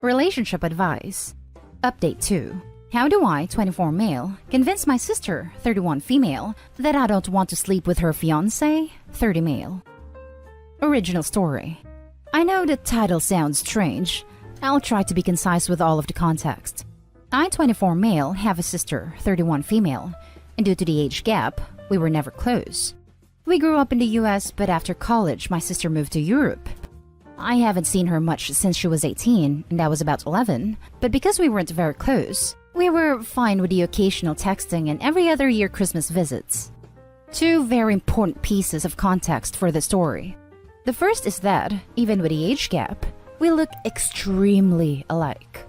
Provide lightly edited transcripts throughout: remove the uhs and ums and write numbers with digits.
Relationship advice. Update 2. How do I, 24 male, convince my sister, 31 female, that I don't want to sleep with her fiancé, 30 male? Original story. I know the title sounds strange. I'll try to be concise with all of the context. I, 24 male, have a sister, 31 female, and due to the age gap, we were never close. We grew up in the US, but after college, my sister moved to Europe. I haven't seen her much since she was 18, and I was about 11, but because we weren't very close, we were fine with the occasional texting and every other year Christmas visits. Two very important pieces of context for the story. The first is that, even with the age gap, we look extremely alike.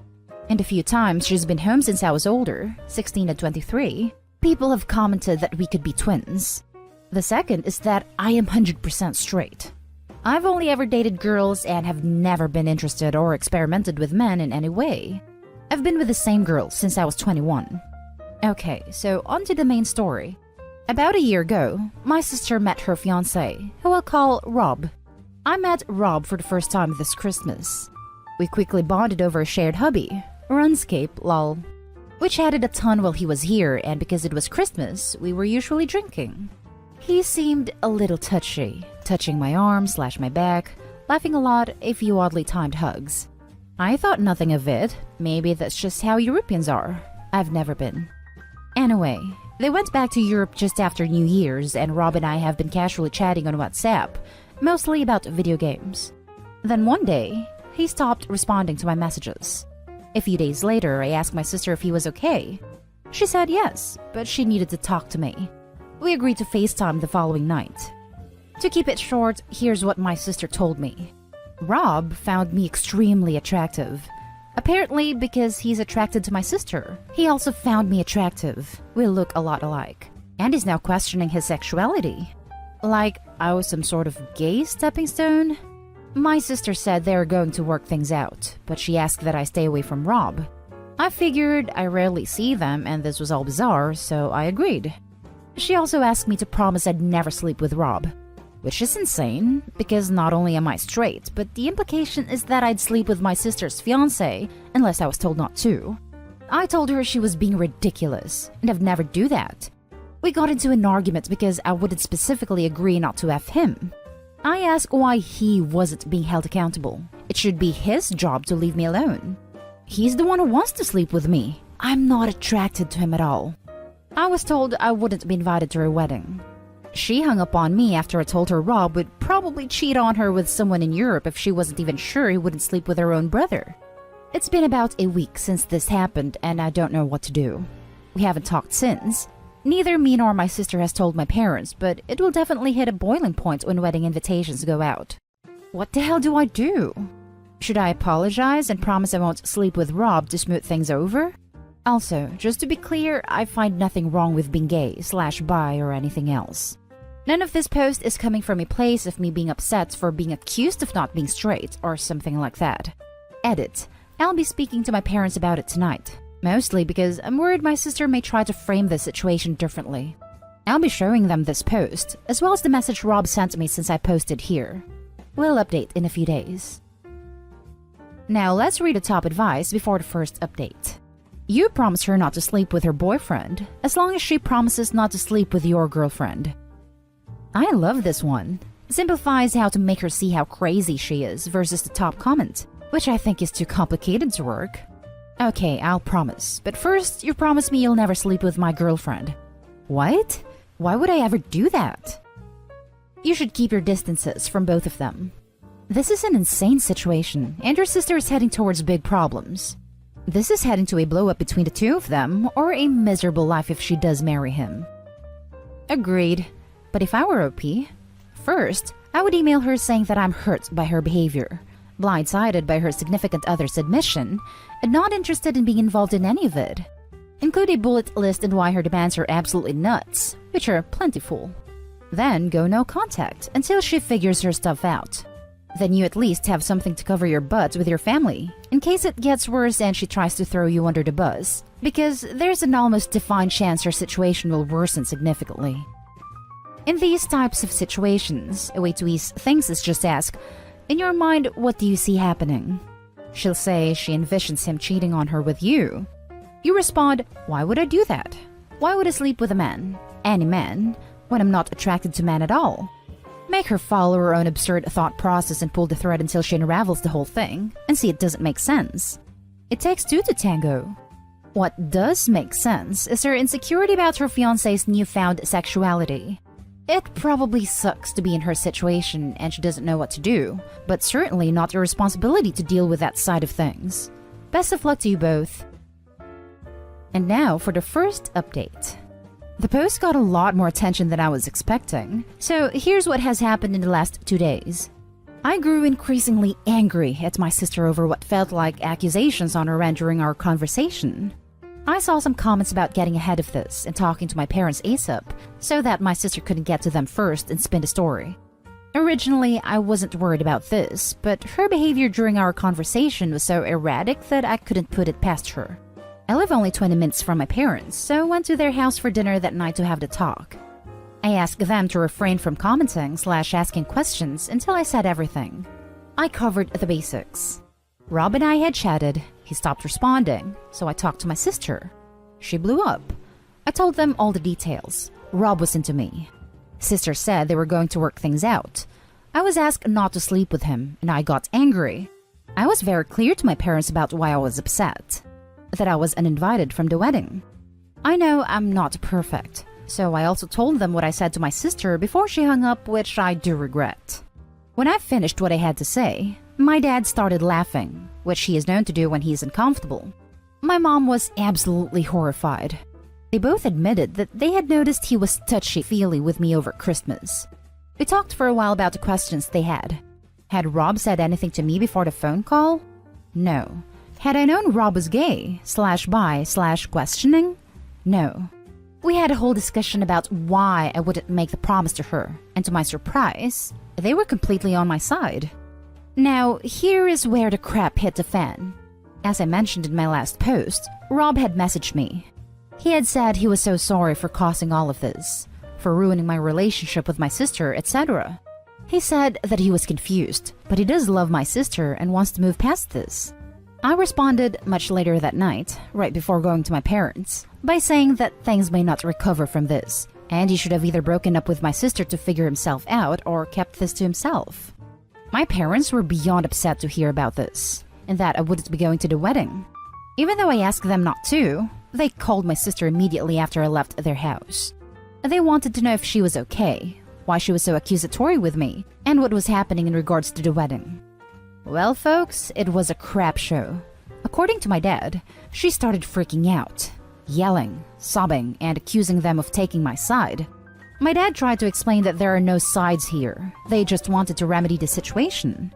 And a few times she's been home since I was older, 16 and 23, people have commented that we could be twins. The second is that I am 100% straight. I've only ever dated girls and have never been interested or experimented with men in any way. I've been with the same girl since I was 21. Okay, so on to the main story. About a year ago, my sister met her fiancé, who I'll call Rob. I met Rob for the first time this Christmas. We quickly bonded over a shared hobby, RuneScape lol, which added a ton while he was here, and because it was Christmas, we were usually drinking. He seemed a little touchy, touching my arm / my back, laughing a lot, a few oddly timed hugs. I thought nothing of it. Maybe that's just how Europeans are. I've never been. Anyway, they went back to Europe just after New Year's, and Rob and I have been casually chatting on WhatsApp, mostly about video games. Then one day, he stopped responding to my messages. A few days later, I asked my sister if he was okay. She said yes, but she needed to talk to me. We agreed to FaceTime the following night. To keep it short, here's what my sister told me. Rob found me extremely attractive. Apparently, because he's attracted to my sister, he also found me attractive. We look a lot alike. And is now questioning his sexuality. Like I was some sort of gay stepping stone? My sister said they were going to work things out, but she asked that I stay away from Rob. I figured I rarely see them and this was all bizarre, so I agreed. She also asked me to promise I'd never sleep with Rob, which is insane, because not only am I straight, but the implication is that I'd sleep with my sister's fiancé unless I was told not to. I told her she was being ridiculous, and I'd never do that. We got into an argument because I wouldn't specifically agree not to F him. I asked why he wasn't being held accountable. It should be his job to leave me alone. He's the one who wants to sleep with me. I'm not attracted to him at all. I was told I wouldn't be invited to her wedding. She hung up on me after I told her Rob would probably cheat on her with someone in Europe if she wasn't even sure he wouldn't sleep with her own brother. It's been about a week since this happened and I don't know what to do. We haven't talked since. Neither me nor my sister has told my parents, but it will definitely hit a boiling point when wedding invitations go out. What the hell do I do? Should I apologize and promise I won't sleep with Rob to smooth things over? Also, just to be clear, I find nothing wrong with being gay / bi or anything else. None of this post is coming from a place of me being upset for being accused of not being straight or something like that. Edit. I'll be speaking to my parents about it tonight. Mostly because I'm worried my sister may try to frame this situation differently. I'll be showing them this post, as well as the message Rob sent me since I posted here. We'll update in a few days. Now let's read the top advice before the first update. You promise her not to sleep with her boyfriend, as long as she promises not to sleep with your girlfriend. I love this one. It simplifies how to make her see how crazy she is versus the top comment, which I think is too complicated to work. Okay, I'll promise, but first you promise me you'll never sleep with my girlfriend. What? Why would I ever do that? You should keep your distances from both of them. This is an insane situation, and your sister is heading towards big problems. This is heading to a blow-up between the two of them, or a miserable life if she does marry him. Agreed. But if I were OP, first, I would email her saying that I'm hurt by her behavior, blindsided by her significant other's admission, and not interested in being involved in any of it. Include a bullet list and why her demands are absolutely nuts, which are plentiful. Then go no contact until she figures her stuff out. Then you at least have something to cover your butt with your family, in case it gets worse and she tries to throw you under the bus, because there's an almost defined chance her situation will worsen significantly. In these types of situations, a way to ease things is just ask, in your mind, what do you see happening? She'll say she envisions him cheating on her with you. You respond, why would I do that? Why would I sleep with a man, any man, when I'm not attracted to men at all? Make her follow her own absurd thought process and pull the thread until she unravels the whole thing and see it doesn't make sense. It takes two to tango. What does make sense is her insecurity about her fiancé's newfound sexuality. It probably sucks to be in her situation and she doesn't know what to do, but certainly not your responsibility to deal with that side of things. Best of luck to you both. And now for the first update. The post got a lot more attention than I was expecting, so here's what has happened in the last 2 days. I grew increasingly angry at my sister over what felt like accusations on her end during our conversation. I saw some comments about getting ahead of this and talking to my parents ASAP so that my sister couldn't get to them first and spin the story. Originally, I wasn't worried about this, but her behavior during our conversation was so erratic that I couldn't put it past her. I live only 20 minutes from my parents, so went to their house for dinner that night to have the talk. I asked them to refrain from commenting/asking questions until I said everything. I covered the basics. Rob and I had chatted. He stopped responding, so I talked to my sister. She blew up. I told them all the details. Rob was into me. Sister said they were going to work things out. I was asked not to sleep with him, and I got angry. I was very clear to my parents about why I was upset. That I was uninvited from the wedding. I know I'm not perfect, so I also told them what I said to my sister before she hung up, which I do regret. When I finished what I had to say, my dad started laughing, which he is known to do when he's uncomfortable. My mom was absolutely horrified. They both admitted that they had noticed he was touchy-feely with me over Christmas. We talked for a while about the questions they had. Had Rob said anything to me before the phone call? No. Had I known Rob was gay/bi/questioning? No. We had a whole discussion about why I wouldn't make the promise to her, and to my surprise, they were completely on my side. Now, here is where the crap hit the fan. As I mentioned in my last post, Rob had messaged me. He had said he was so sorry for causing all of this, for ruining my relationship with my sister, etc. He said that he was confused, but he does love my sister and wants to move past this. I responded much later that night, right before going to my parents, by saying that things may not recover from this, and he should have either broken up with my sister to figure himself out or kept this to himself. My parents were beyond upset to hear about this, and that I wouldn't be going to the wedding. Even though I asked them not to, they called my sister immediately after I left their house. They wanted to know if she was okay, why she was so accusatory with me, and what was happening in regards to the wedding. Well, folks, it was a crap show. According to my dad, she started freaking out, yelling, sobbing, and accusing them of taking my side. My dad tried to explain that there are no sides here. They just wanted to remedy the situation.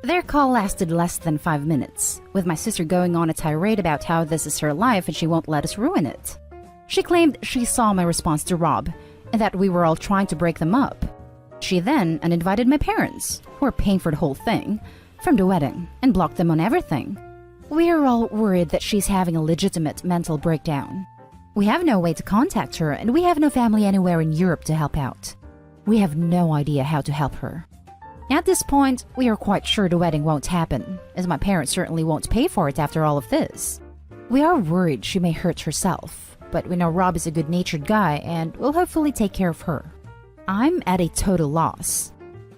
Their call lasted less than 5 minutes, with my sister going on a tirade about how this is her life and she won't let us ruin it. She claimed she saw my response to Rob, and that we were all trying to break them up. She then uninvited my parents, who were paying for the whole thing, from the wedding, and blocked them on everything. We are all worried that she's having a legitimate mental breakdown. We have no way to contact her, and we have no family anywhere in Europe to help out. We have no idea how to help her. At this point, we are quite sure the wedding won't happen, as my parents certainly won't pay for it after all of this. We are worried she may hurt herself, but we know Rob is a good-natured guy and will hopefully take care of her. I'm at a total loss.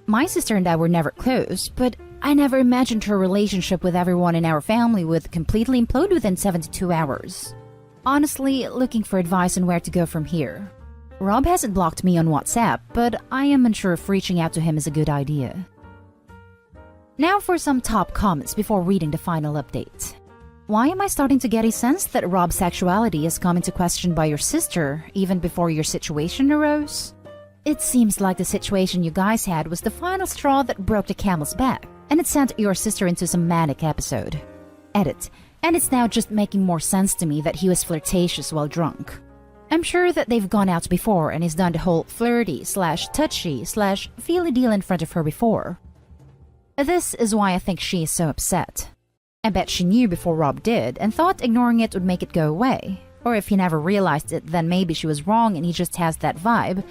My sister and I were never close, but I never imagined her relationship with everyone in our family would completely implode within 72 hours. Honestly, looking for advice on where to go from here. Rob hasn't blocked me on WhatsApp, but I am unsure if reaching out to him is a good idea. Now for some top comments before reading the final update. Why am I starting to get a sense that Rob's sexuality is come into question by your sister even before your situation arose? It seems like the situation you guys had was the final straw that broke the camel's back, and it sent your sister into some manic episode. Edit. And it's now just making more sense to me that he was flirtatious while drunk. I'm sure that they've gone out before and he's done the whole flirty/touchy/feely deal in front of her before. This is why I think she is so upset. I bet she knew before Rob did and thought ignoring it would make it go away. Or if he never realized it, then maybe she was wrong and he just has that vibe,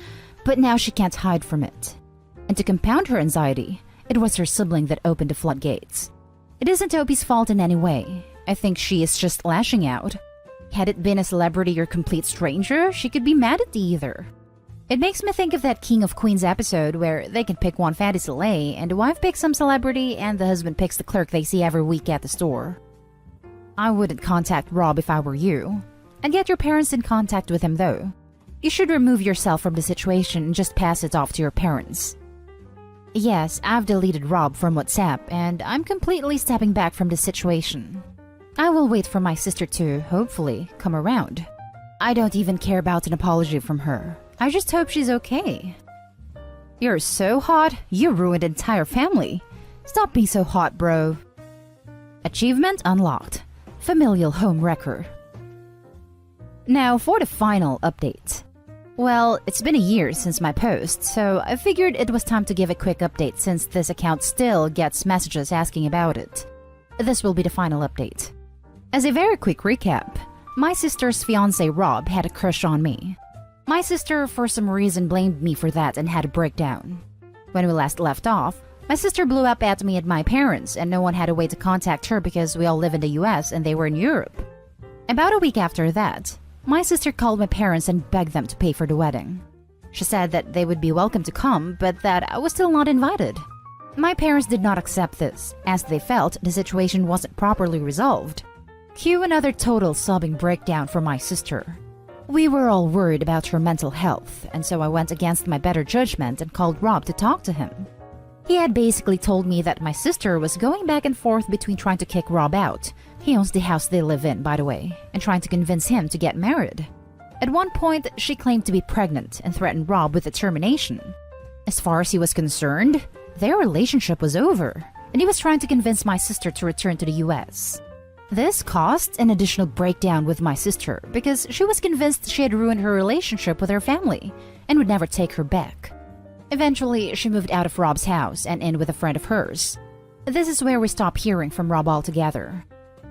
but now she can't hide from it. And to compound her anxiety, it was her sibling that opened the floodgates. It isn't Opie's fault in any way. I think she is just lashing out. Had it been a celebrity or complete stranger, she could be mad at either. It makes me think of that King of Queens episode where they can pick one fatty Soleil and the wife picks some celebrity and the husband picks the clerk they see every week at the store. I wouldn't contact Rob if I were you. I'd get your parents in contact with him though. You should remove yourself from the situation and just pass it off to your parents. Yes, I've deleted Rob from WhatsApp and I'm completely stepping back from the situation. I will wait for my sister to, hopefully, come around. I don't even care about an apology from her. I just hope she's okay. You're so hot, you ruined an entire family. Stop being so hot, bro. Achievement unlocked. Familial home wrecker. Now for the final update. Well, it's been a year since my post, so I figured it was time to give a quick update since this account still gets messages asking about it. This will be the final update. As a very quick recap, my sister's fiancé Rob had a crush on me. My sister for some reason blamed me for that and had a breakdown. When we last left off, my sister blew up at me and my parents and no one had a way to contact her because we all live in the US and they were in Europe. About a week after that, my sister called my parents and begged them to pay for the wedding. She said that they would be welcome to come, but that I was still not invited. My parents did not accept this, as they felt the situation wasn't properly resolved. Cue another total sobbing breakdown from my sister. We were all worried about her mental health, and so I went against my better judgment and called Rob to talk to him. He had basically told me that my sister was going back and forth between trying to kick Rob out, he owns the house they live in, by the way, and trying to convince him to get married. At one point, she claimed to be pregnant and threatened Rob with a termination. As far as he was concerned, their relationship was over, and he was trying to convince my sister to return to the US. This caused an additional breakdown with my sister because she was convinced she had ruined her relationship with her family and would never take her back. Eventually, she moved out of Rob's house and in with a friend of hers. This is where we stopped hearing from Rob altogether.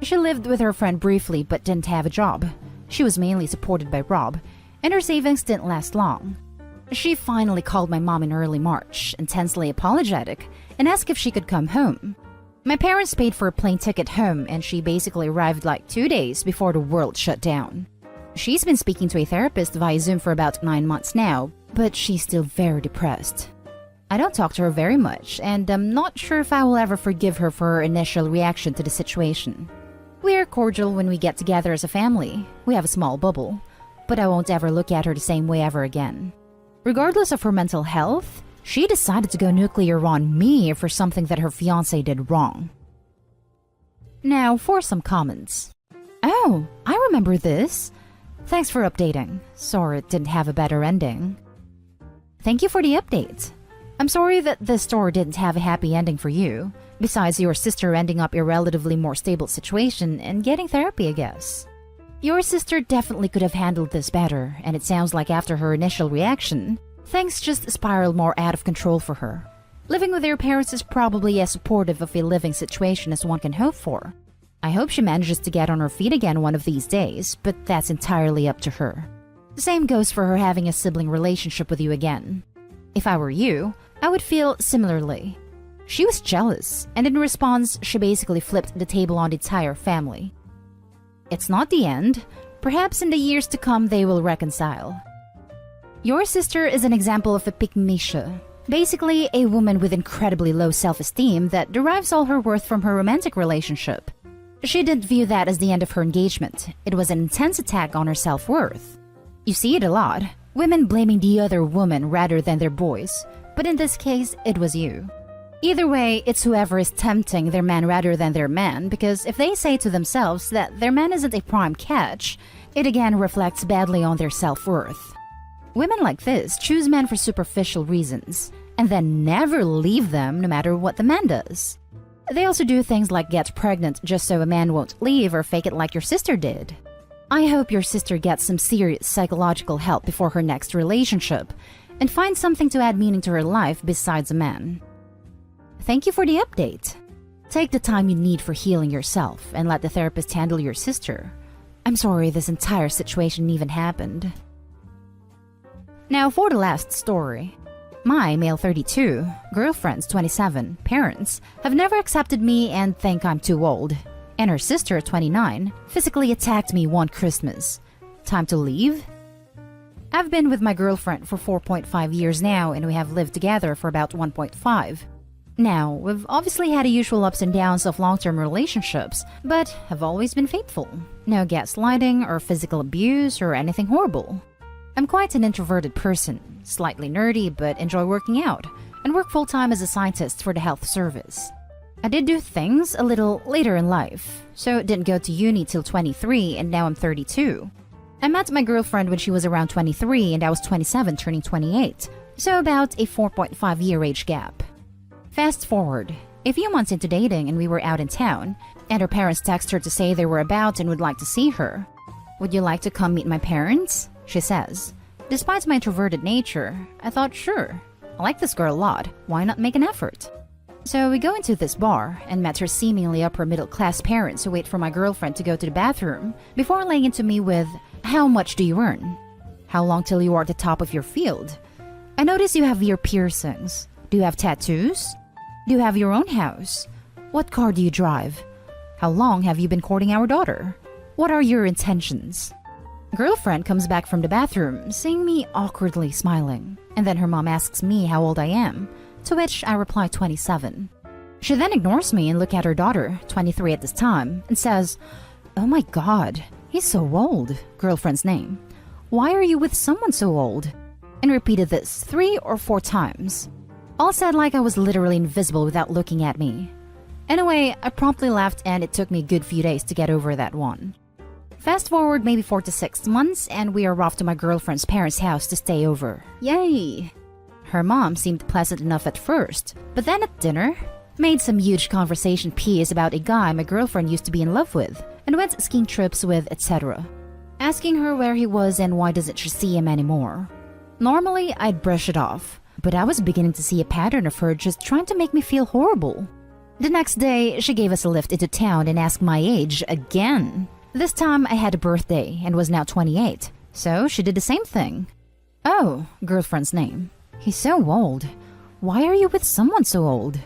She lived with her friend briefly but didn't have a job. She was mainly supported by Rob, and her savings didn't last long. She finally called my mom in early March, intensely apologetic, and asked if she could come home. My parents paid for a plane ticket home and she basically arrived like 2 days before the world shut down. She's been speaking to a therapist via Zoom for about 9 months now, but she's still very depressed. I don't talk to her very much, and I'm not sure if I will ever forgive her for her initial reaction to the situation. We are cordial when we get together as a family. We have a small bubble, but I won't ever look at her the same way ever again. Regardless of her mental health, she decided to go nuclear on me for something that her fiancé did wrong. Now for some comments. Oh, I remember this. Thanks for updating. Sorry it didn't have a better ending. Thank you for the update. I'm sorry that this story didn't have a happy ending for you, besides your sister ending up in a relatively more stable situation and getting therapy, I guess. Your sister definitely could have handled this better, and it sounds like after her initial reaction, things just spiraled more out of control for her. Living with your parents is probably as supportive of a living situation as one can hope for. I hope she manages to get on her feet again one of these days, but that's entirely up to her. The same goes for her having a sibling relationship with you again. If I were you, I would feel similarly. She was jealous, and in response, she basically flipped the table on the entire family. It's not the end. Perhaps in the years to come they will reconcile. Your sister is an example of a pick-me-sha, basically a woman with incredibly low self-esteem that derives all her worth from her romantic relationship. She didn't view that as the end of her engagement. It was an intense attack on her self-worth. You see it a lot, women blaming the other woman rather than their boys, but in this case, it was you. Either way, it's whoever is tempting their man rather than their man, because if they say to themselves that their man isn't a prime catch, it again reflects badly on their self-worth. Women like this choose men for superficial reasons, and then never leave them no matter what the man does. They also do things like get pregnant just so a man won't leave or fake it like your sister did. I hope your sister gets some serious psychological help before her next relationship, and finds something to add meaning to her life besides a man. Thank you for the update. Take the time you need for healing yourself and let the therapist handle your sister. I'm sorry this entire situation even happened. Now for the last story. My male 32, girlfriend's 27, parents have never accepted me and think I'm too old. And her sister, 29, physically attacked me one Christmas. Time to leave? I've been with my girlfriend for 4.5 years now, and we have lived together for about 1.5. Now, we've obviously had the usual ups and downs of long-term relationships, but have always been faithful. No gaslighting or physical abuse or anything horrible. I'm quite an introverted person, slightly nerdy but enjoy working out, and work full-time as a scientist for the health service. I did do things a little later in life, so didn't go to uni till 23 and now I'm 32. I met my girlfriend when she was around 23 and I was 27 turning 28, so about a 4.5 year age gap. Fast forward, a few months into dating and we were out in town, and her parents text her to say they were about and would like to see her. "Would you like to come meet my parents?" she says. Despite my introverted nature, I thought sure, I like this girl a lot, why not make an effort? So we go into this bar and met her seemingly upper middle class parents who wait for my girlfriend to go to the bathroom before laying into me with, "How much do you earn? How long till you are at the top of your field? I notice you have ear piercings. Do you have tattoos? Do you have your own house? What car do you drive? How long have you been courting our daughter? What are your intentions?" Girlfriend comes back from the bathroom, seeing me awkwardly smiling, and then her mom asks me how old I am, to which I reply 27. She then ignores me and looks at her daughter, 23 at this time, and says, "Oh my god, he's so old," girlfriend's name. "Why are you with someone so old?" And repeated this 3 or 4 times. All said like I was literally invisible without looking at me. Anyway, I promptly left and it took me a good few days to get over that one. Fast forward maybe 4 to 6 months and we are off to my girlfriend's parents' house to stay over. Yay! Her mom seemed pleasant enough at first, but then at dinner, made some huge conversation piece about a guy my girlfriend used to be in love with and went skiing trips with, etc. Asking her where he was and why doesn't she see him anymore. Normally, I'd brush it off, but I was beginning to see a pattern of her just trying to make me feel horrible. The next day, she gave us a lift into town and asked my age again. This time, I had a birthday and was now 28, so she did the same thing. "Oh," girlfriend's name. "He's so old. Why are you with someone so old?"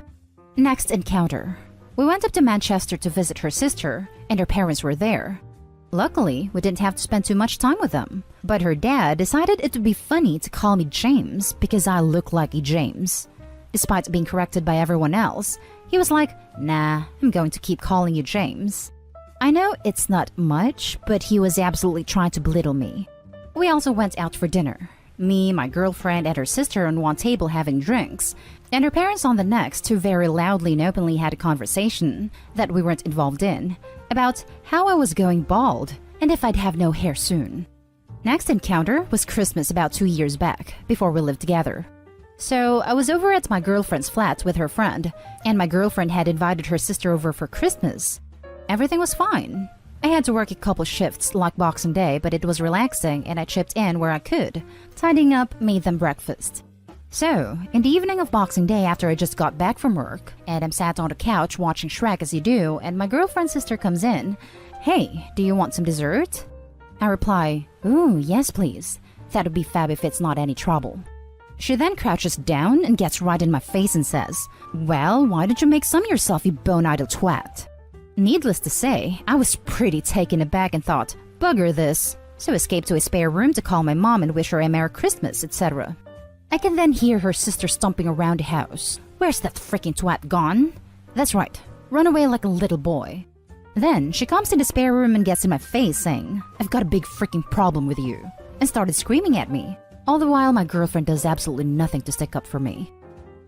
Next encounter. We went up to Manchester to visit her sister, and her parents were there. Luckily, we didn't have to spend too much time with them, but her dad decided it would be funny to call me James because I look like a James. Despite being corrected by everyone else, he was like, "Nah, I'm going to keep calling you James." I know it's not much, but he was absolutely trying to belittle me. We also went out for dinner. Me, my girlfriend, and her sister on one table having drinks, and her parents on the next who very loudly and openly had a conversation that we weren't involved in about how I was going bald and if I'd have no hair soon. Next encounter was Christmas about 2 years back, before we lived together. So I was over at my girlfriend's flat with her friend, and my girlfriend had invited her sister over for Christmas. Everything was fine. I had to work a couple shifts like Boxing Day, but it was relaxing and I chipped in where I could. Tidying up, made them breakfast. So, in the evening of Boxing Day after I just got back from work, and I'm sat on the couch watching Shrek as you do, and my girlfriend's sister comes in. "Hey, do you want some dessert?" I reply, "Ooh, yes please. That would be fab if it's not any trouble." She then crouches down and gets right in my face and says, "Well, why did you make some yourself, you bone-idle twat?" Needless to say, I was pretty taken aback and thought, bugger this, so escaped to a spare room to call my mom and wish her a Merry Christmas, etc. I can then hear her sister stomping around the house. "Where's that freaking twat gone?" That's right, run away like a little boy. Then she comes in the spare room and gets in my face saying, "I've got a big freaking problem with you," and started screaming at me. All the while my girlfriend does absolutely nothing to stick up for me.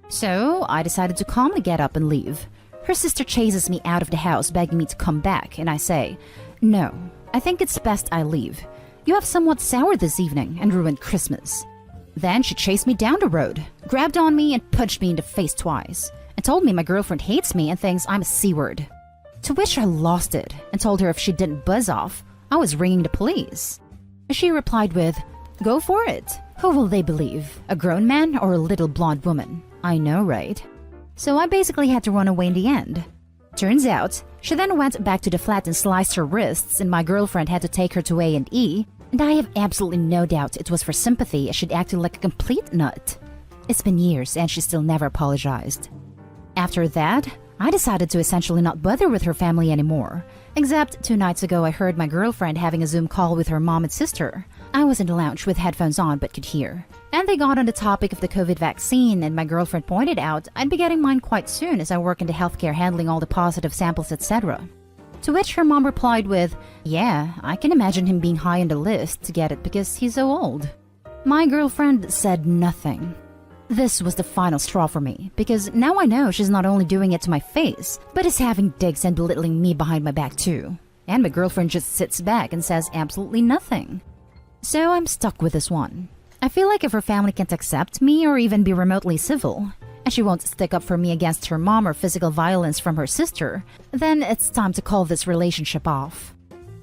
So I decided to calmly get up and leave. Her sister chases me out of the house begging me to come back, and I say, "No, I think it's best I leave. You have somewhat soured this evening and ruined Christmas." Then she chased me down the road, grabbed on me and punched me in the face twice, and told me my girlfriend hates me and thinks I'm a C-word. To which I lost it and told her if she didn't buzz off, I was ringing the police. She replied with, "Go for it. Who will they believe, a grown man or a little blonde woman? I know, right?" So I basically had to run away in the end. Turns out, she then went back to the flat and sliced her wrists, and my girlfriend had to take her to A&E, and I have absolutely no doubt it was for sympathy as she'd acted like a complete nut. It's been years and she still never apologized. After that, I decided to essentially not bother with her family anymore. Except 2 nights ago I heard my girlfriend having a Zoom call with her mom and sister. I was in the lounge with headphones on but could hear. And they got on the topic of the COVID vaccine, and my girlfriend pointed out I'd be getting mine quite soon as I work in the healthcare handling all the positive samples, etc. To which her mom replied with, "Yeah, I can imagine him being high on the list to get it because he's so old." My girlfriend said nothing. This was the final straw for me, because now I know she's not only doing it to my face, but is having digs and belittling me behind my back too. And my girlfriend just sits back and says absolutely nothing. So I'm stuck with this one. I feel like if her family can't accept me or even be remotely civil, and she won't stick up for me against her mom or physical violence from her sister, then it's time to call this relationship off.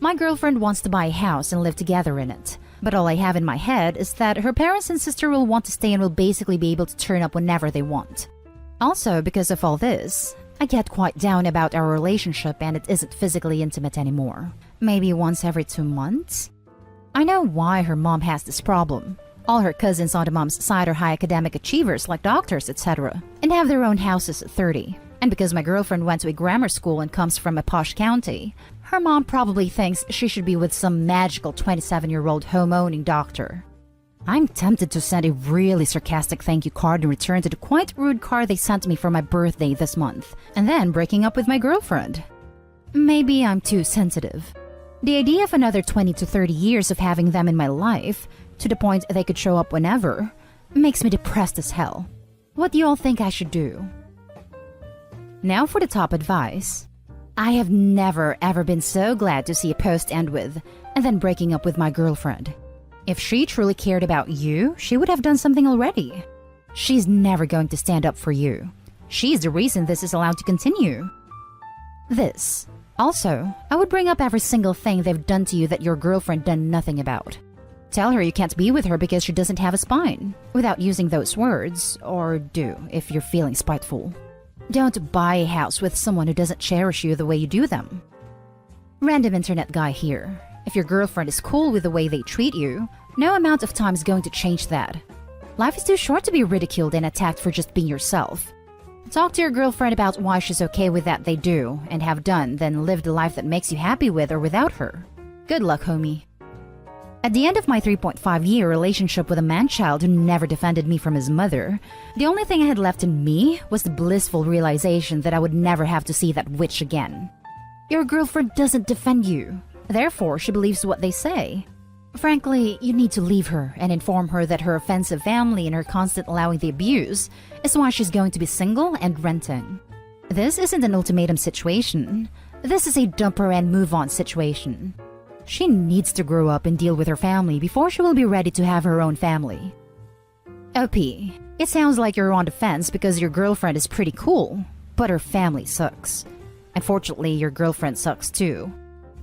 My girlfriend wants to buy a house and live together in it. But all I have in my head is that her parents and sister will want to stay and will basically be able to turn up whenever they want. Also, because of all this, I get quite down about our relationship and it isn't physically intimate anymore. Maybe once every 2 months? I know why her mom has this problem. All her cousins on the mom's side are high academic achievers like doctors, etc. and have their own houses at 30. And because my girlfriend went to a grammar school and comes from a posh county, her mom probably thinks she should be with some magical 27-year-old home-owning doctor. I'm tempted to send a really sarcastic thank you card in return to the quite rude card they sent me for my birthday this month, and then breaking up with my girlfriend. Maybe I'm too sensitive. The idea of another 20 to 30 years of having them in my life, to the point they could show up whenever, makes me depressed as hell. What do you all think I should do? Now for the top advice. I have never ever been so glad to see a post end with, and then breaking up with my girlfriend. If she truly cared about you, she would have done something already. She's never going to stand up for you. She's the reason this is allowed to continue. This. Also, I would bring up every single thing they've done to you that your girlfriend done nothing about. Tell her you can't be with her because she doesn't have a spine, without using those words, or do if you're feeling spiteful. Don't buy a house with someone who doesn't cherish you the way you do them. Random internet guy here. If your girlfriend is cool with the way they treat you, no amount of time is going to change that. Life is too short to be ridiculed and attacked for just being yourself. Talk to your girlfriend about why she's okay with that they do and have done, then live the life that makes you happy with or without her. Good luck, homie. At the end of my 3.5-year relationship with a man-child who never defended me from his mother, the only thing I had left in me was the blissful realization that I would never have to see that witch again. Your girlfriend doesn't defend you. Therefore, she believes what they say. Frankly, you need to leave her and inform her that her offensive family and her constant allowing the abuse is why she's going to be single and renting. This isn't an ultimatum situation. This is a dump her and move on situation. She needs to grow up and deal with her family before she will be ready to have her own family. OP, it sounds like you're on the fence because your girlfriend is pretty cool, but her family sucks. Unfortunately, your girlfriend sucks too.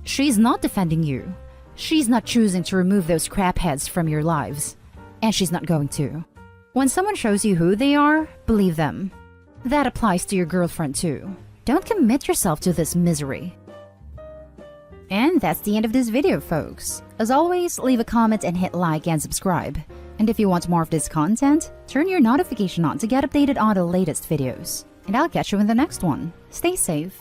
She's not defending you. She's not choosing to remove those crap heads from your lives. And she's not going to. When someone shows you who they are, believe them. That applies to your girlfriend too. Don't commit yourself to this misery. And that's the end of this video, folks. As always, leave a comment and hit like and subscribe. And if you want more of this content, turn your notification on to get updated on the latest videos. And I'll catch you in the next one. Stay safe.